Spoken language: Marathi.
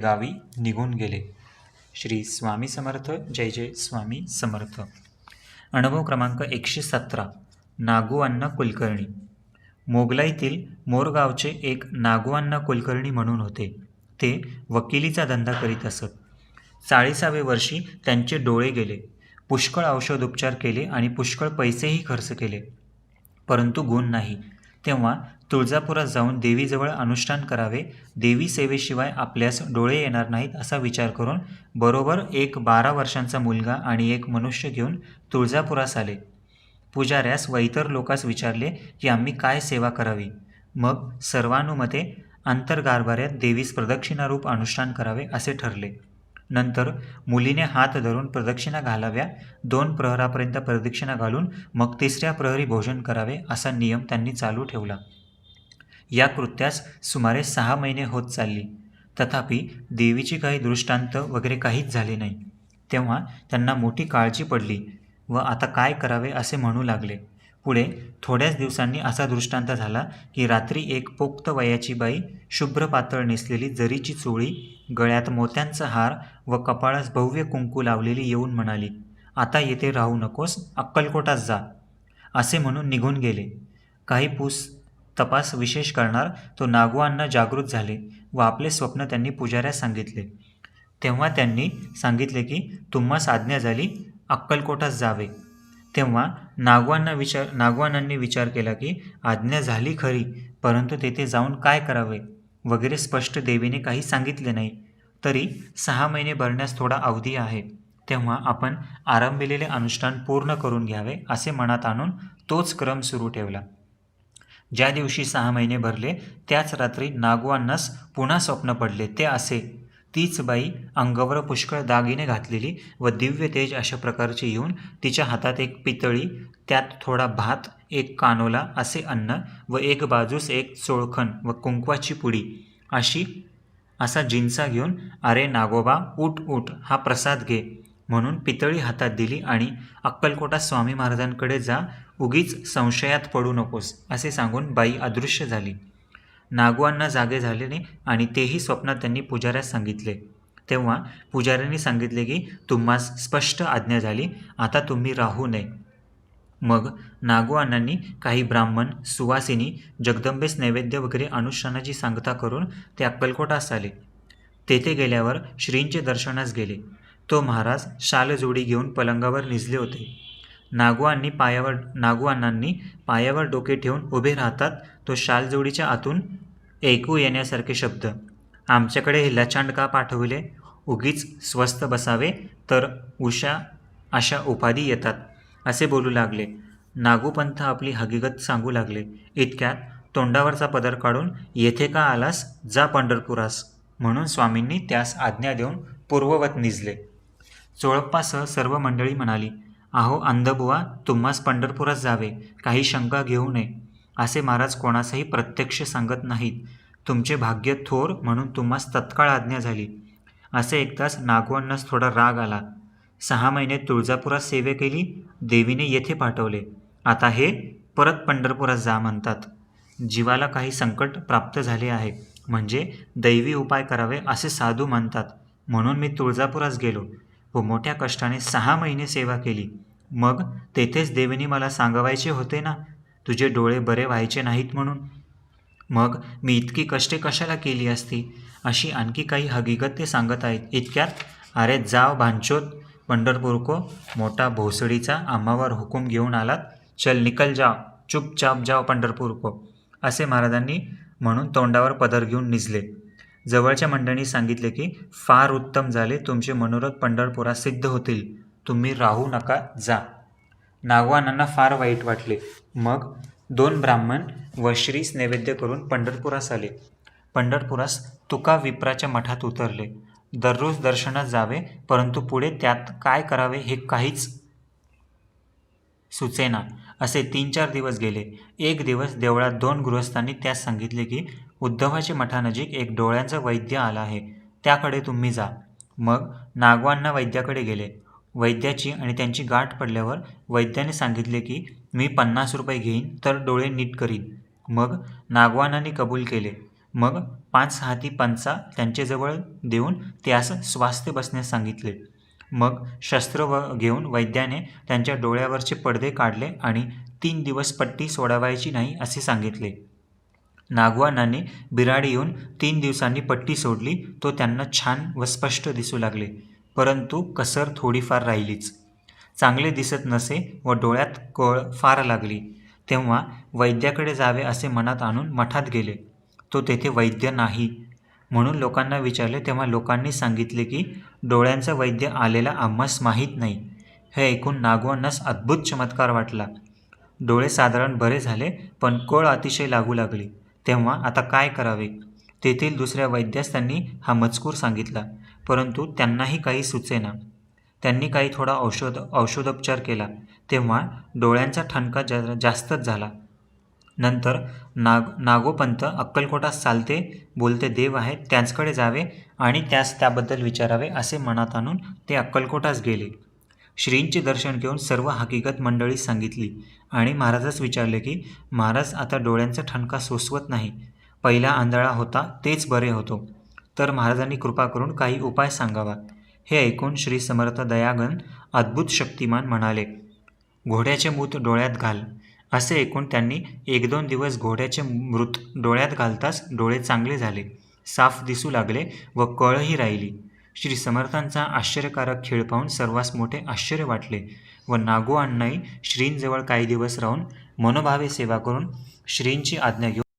गावी निघून गेले. श्री स्वामी समर्थ. जय जय स्वामी समर्थ. अनुभव क्रमांक 117. नागूअण्णा कुलकर्णी. मोगलाईतील मोरगावचे एक नागूअण्णा कुलकर्णी म्हणून होते. ते वकिलीचा धंदा करीत असत. 40व्या वर्षी त्यांचे डोळे गेले. पुष्कळ औषधोपचार केले आणि पुष्कळ पैसेही खर्च केले, परंतु गुण नाही. तेव्हा तुळजापुरात जाऊन देवीजवळ अनुष्ठान करावे. देवी सेवेशिवाय आपल्यास डोळे येणार नाहीत असा विचार करून बरोबर एक 12 वर्षांचा मुलगा आणि एक मनुष्य घेऊन तुळजापुरास आले. पुजाऱ्यास व इतर लोकांस विचारले की आम्ही काय सेवा करावी. मग सर्वानुमते अंतर्गाभाऱ्यात देवीस प्रदक्षिणारूप अनुष्ठान करावे असे ठरले. नंतर मुलीने हात धरून प्रदक्षिणा घालाव्या. 2 प्रहरापर्यंत प्रदक्षिणा घालून मग 3ऱ्या प्रहरी भोजन करावे असा नियम त्यांनी चालू ठेवला. या कृत्यास सुमारे 6 महिने होत चालली. तथापि देवीची काही दृष्टांत वगैरे काहीच झाले नाही. तेव्हा त्यांना मोठी काळजी पडली व आता काय करावे असे म्हणू लागले. पुढे थोड्याच दिवसांनी असा दृष्टांत झाला की रात्री एक पोक्त वयाची बाई, शुभ्र पातळ नेसलेली जरीची चोळी, गळ्यात मोत्यांचा हार व कपाळास भव्य कुंकू लावलेली येऊन म्हणाली, आता येथे राहू नकोस, अक्कलकोटात जा, असे म्हणून निघून गेले. काही तपास विशेष करणार तो नागूअण्णा जागृत झाले व आपले स्वप्न त्यांनी पुजाऱ्यास सांगितले. तेव्हा त्यांनी सांगितले की तुम्हास आज्ञा झाली अक्कलकोटास जावे. तेव्हा नागूअण्णांनी विचार केला की आज्ञा झाली खरी, परंतु तेथे जाऊन काय करावे वगैरे स्पष्ट देवीने काही सांगितले नाही. तरी 6 महिने भरण्यास थोडा अवधी आहे, तेव्हा आपण आरंभिलेले अनुष्ठान पूर्ण करून घ्यावे असे मनात आणून तोच क्रम सुरू ठेवला. ज्या दिवशी 6 महिने भरले त्याच रात्री नागूअण्णास पुन्हा स्वप्न पडले. ते असे, तीच बाई अंगावर पुष्कळ दागिने घातलेली व दिव्य तेज अशा प्रकारचे येऊन तिच्या हातात एक पितळी, त्यात थोडा भात, एक कानोला असे अन्न व एक बाजूस एक चोळखण व कुंकवाची पुडी असा जिन्सा घेऊन, अरे नागोबा उठ उठ, हा प्रसाद घे म्हणून पितळी हातात दिली आणि अक्कलकोटात स्वामी महाराजांकडे जा, उगीच संशयात पडू नकोस असे सांगून बाई अदृश्य झाली. नागूअण्णा जागे झाले आणि तेही स्वप्नात त्यांनी पुजाऱ्यास सांगितले. तेव्हा पुजाऱ्यांनी सांगितले की तुम्हास स्पष्ट आज्ञा झाली, आता तुम्ही राहू नये. मग नागूअण्णांनी काही ब्राह्मण, सुवासिनी, जगदंबेस नैवेद्य वगैरे अनुष्ठानाची सांगता करून ते अक्कलकोटास आले. तेथे गेल्यावर श्रींचे दर्शनास गेले. तो महाराज शालजोडी घेऊन पलंगावर निजले होते. नागूअण्णांनी पायावर डोके ठेवून उभे राहतात तो शालजोडीच्या आतून ऐकू येण्यासारखे शब्द, आमच्याकडे हे लचांड का पाठविले, उगीच स्वस्थ बसावे तर उषा अशा उपाधी येतात, असे बोलू लागले. नागूपंथ आपली हकीकत सांगू लागले. इतक्यात तोंडावरचा पदर काढून, येथे का आलास, जा पंढरपुरास, म्हणून स्वामींनी त्यास आज्ञा देऊन पूर्ववत निजले. चोळप्पासह सर्व मंडळी म्हणाली, अहो अंधबुवा, तुम्हास पंढरपुरास जावे, काही शंका घेऊ नये, असे महाराज कोणासही प्रत्यक्ष सांगत नाहीत. तुमचे भाग्य थोर म्हणून तुम्हास तत्काळ आज्ञा झाली. असे ऐकताच नागूअण्णास थोडा राग आला. 6 महिने तुळजापुरात सेवे केली, देवीने येथे पाठवले, आता हे परत पंढरपुरात जा म्हणतात. जीवाला काही संकट प्राप्त झाले आहे म्हणजे दैवी उपाय करावे असे साधू म्हणतात, म्हणून मी तुळजापुरास गेलो व मोठ्या कष्टाने 6 महिने सेवा केली. मग तेथेच देवीने मला सांगवायचे होते ना, तुझे डोळे बरे व्हायचे नाहीत म्हणून. मग मी इतकी कष्टे कशाला केली असती, अशी आणखी काही हकीकत ते सांगत आहेत. इतक्यात, अरे जाव भांचोत पंढरपूर को, मोठा भोसडीचा आम्हावर हुकूम घेऊन आलात, चल निकल जाव, चुपचाप जाव पंढरपूर को, असे महाराजांनी म्हणून तोंडावर पदर घेऊन निजले. जवळच्या मंडळींनी सांगितले की फार उत्तम झाले, तुमचे मनोरथ पंढरपुरात सिद्ध होतील, तुम्ही राहू नका, जा. नागूअण्णांना फार वाईट वाटले. मग 2 ब्राह्मण व श्रीस नैवेद्य करून पंढरपुरास आले. पंढरपुरास तुका विप्राच्या मठात उतरले. दररोज दर्शनात जावे, परंतु पुढे त्यात काय करावे हे काहीच सुचेना. असे 3-4 दिवस गेले. एक दिवस देवळात 2 गृहस्थांनी त्यास सांगितले की उद्धवाच्या मठानजीक एक डोळ्यांचा वैद्य आला आहे, त्याकडे तुम्ही जा. मग नागूअण्णा वैद्याकडे गेले. वैद्याची आणि त्यांची गाठ पडल्यावर वैद्याने सांगितले की मी 50 रुपये घेईन तर डोळे नीट करीन. मग नागूअण्णांनी कबूल केले. मग 5 हाती पंचा त्यांच्याजवळ देऊन त्यास स्वास्थ्य बसण्यास सांगितले. मग शस्त्र घेऊन वैद्याने त्यांच्या डोळ्यावरचे पडदे काढले आणि 3 दिवस पट्टी सोडावायची नाही असे सांगितले. नागवानाने बिराडी येऊन 3 दिवसांनी पट्टी सोडली तो त्यांना छान व स्पष्ट दिसू लागले, परंतु कसर थोडीफार राहिलीच. चांगले दिसत नसे व डोळ्यात कळ फार लागली. तेव्हा वैद्याकडे जावे असे मनात आणून मठात गेले. तो तेथे वैद्य नाही म्हणून लोकांना विचारले, तेव्हा लोकांनी सांगितले की डोळ्यांचा वैद्य आलेला आम्हास माहीत नाही. हे ऐकून नागवानास अद्भुत चमत्कार वाटला. डोळे साधारण बरे झाले, पण कळ अतिशय लागू लागली. तेव्हा आता काय करावे? तेथील दुसऱ्या वैद्यास त्यांनी हा मजकूर सांगितला, परंतु त्यांनाही काही सुचेना. त्यांनी काही थोडा औषधोपचार केला, तेव्हा डोळ्यांचा ठणका जास्तच झाला. नंतर नागोपंत अक्कलकोटास चालते बोलते देव आहेत त्यांच्याकडे जावे आणि त्यास त्याबद्दल विचारावे असे मनात आणून ते अक्कलकोटास गेले. श्रींचे दर्शन घेऊन सर्व हकीकत मंडळीस सांगितली आणि महाराजास विचारले की महाराज, आता डोळ्यांचा ठणका सोसवत नाही. पहिला आंधळा होता तेच बरे होतो, तर महाराजांनी कृपा करून काही उपाय सांगावा. हे ऐकून श्री समर्थ दयागण अद्भुत शक्तिमान म्हणाले, घोड्याचे मूत डोळ्यात घाल. असे ऐकून त्यांनी 1-2 दिवस घोड्याचे मृत डोळ्यात घालताच डोळे चांगले झाले, साफ दिसू लागले व कळही राहिली. श्री समर्थांचा आश्चर्यकारक खेळ पाहून सर्वांस मोठे आश्चर्य वाटले व नागो अण्णाही श्रींजवळ काही दिवस राहून मनोभावे सेवा करून श्रींची आज्ञा घेऊन